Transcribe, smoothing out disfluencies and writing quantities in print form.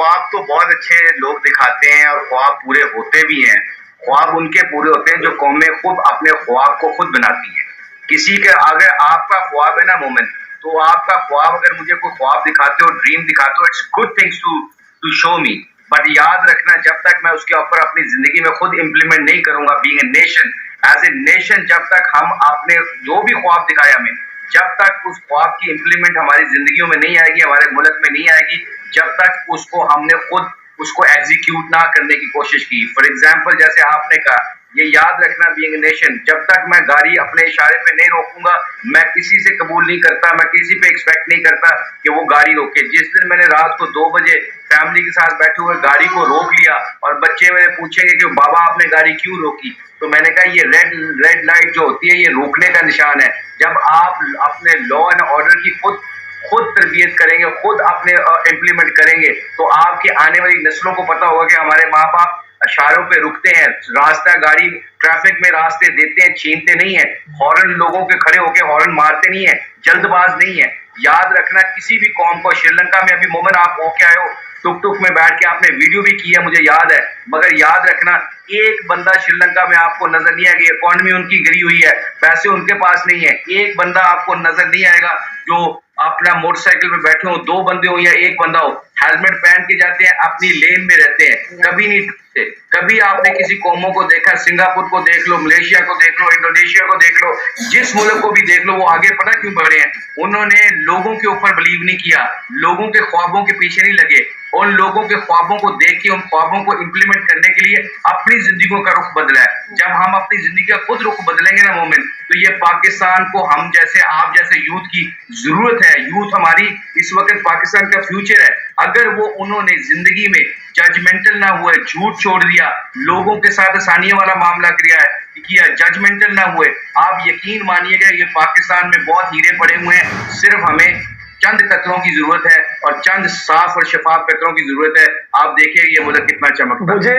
ख्वाब तो बहुत अच्छे लोग दिखाते हैं और ख्वाब पूरे होते भी हैं। ख्वाब उनके पूरे होते हैं जो कौमें खुद अपने ख्वाब को खुद बनाती हैं। किसी के अगर आपका ख्वाब है ना मोमिन, तो आपका ख्वाब अगर मुझे कोई ख्वाब दिखाते हो, ड्रीम दिखाते हो, it's good things to show me. But याद रखना, जब तक मैं उसके ऊपर अपनी जिंदगी में खुद इंप्लीमेंट नहीं करूंगा, being a nation, as a nation, जब तक हम अपने जो भी ख्वाब दिखाया हमें, जब तक उस ख्वाब की इंप्लीमेंट हमारी जिंदगियों में नहीं आएगी, हमारे मुल्क में नहीं आएगी, जब तक उसको हमने खुद उसको एग्जीक्यूट ना करने की कोशिश की। फॉर एग्जाम्पल, जैसे आपने कहा, ये याद रखना, बीइंग नेशन, जब तक मैं गाड़ी अपने इशारे पे नहीं रोकूंगा, मैं किसी से कबूल नहीं करता, मैं किसी पे एक्सपेक्ट नहीं करता कि वो गाड़ी रोके। जिस दिन मैंने रात को 2 बजे फैमिली के साथ बैठे हुए गाड़ी को रोक लिया और बच्चे मेरे पूछेंगे कि बाबा आपने गाड़ी क्यों रोकी, तो मैंने कहा ये रेड लाइट जो होती है ये रोकने का निशान है। जब आप अपने लॉ एंड ऑर्डर की खुद तरबियत करेंगे, खुद अपने इम्प्लीमेंट करेंगे, तो आपके आने वाली नस्लों को पता होगा कि हमारे माँ बाप इशारों पे रुकते हैं, रास्ता गाड़ी ट्रैफिक में रास्ते देते हैं, छीनते नहीं है, हॉर्न लोगों के खड़े होके हॉर्न मारते नहीं है, जल्दबाज नहीं है। याद रखना, किसी भी कौम को, श्रीलंका में अभी मोमिन आप होके आए हो, टुक में बैठ के आपने वीडियो भी की है, मुझे याद है, मगर याद रखना, एक बंदा श्रीलंका में आपको नजर नहीं आएगा। इकॉनमी उनकी गिरी हुई है, पैसे उनके पास नहीं है, एक बंदा आपको नजर नहीं आएगा जो अपना मोटरसाइकिल पे बैठे हो, 2 बंदे हो या 1 बंदा हो, हेलमेट पहन के जाते हैं, अपनी लेन में रहते हैं, कभी नहीं टूटते। कभी आपने किसी कौमों को देखा, सिंगापुर को देख लो, मलेशिया को देख लो, इंडोनेशिया को देख लो, जिस मुल्क को भी देख लो, वो आगे पता क्यों बढ़े हैं? उन्होंने लोगों के ऊपर बिलीव नहीं किया, लोगों के ख्वाबों के पीछे नहीं लगे, उन लोगों के ख्वाबों को देख के, उन ख्वाबों को इंप्लीमेंट करने के लिए अपनी जिंदगियों का रुख बदला है। जब हम अपनी जिंदगी का खुद रुख बदलेंगे ना मोमिन, तो ये पाकिस्तान को, हम जैसे, आप जैसे यूथ की जरूरत है। यूथ हमारी इस वक्त पाकिस्तान का फ्यूचर है। अगर वो उन्होंने जिंदगी में जजमेंटल ना हुए, झूठ छोड़ दिया, लोगों के साथ आसानियों वाला मामला किया, जजमेंटल ना हुए, आप यकीन मानिएगा ये पाकिस्तान में बहुत हीरे पड़े हुए हैं। सिर्फ हमें चंद कतरों की जरूरत है और चंद साफ और शफाफ कतरों की जरूरत है। आप देखिए ये मुल्क कितना चमकता है।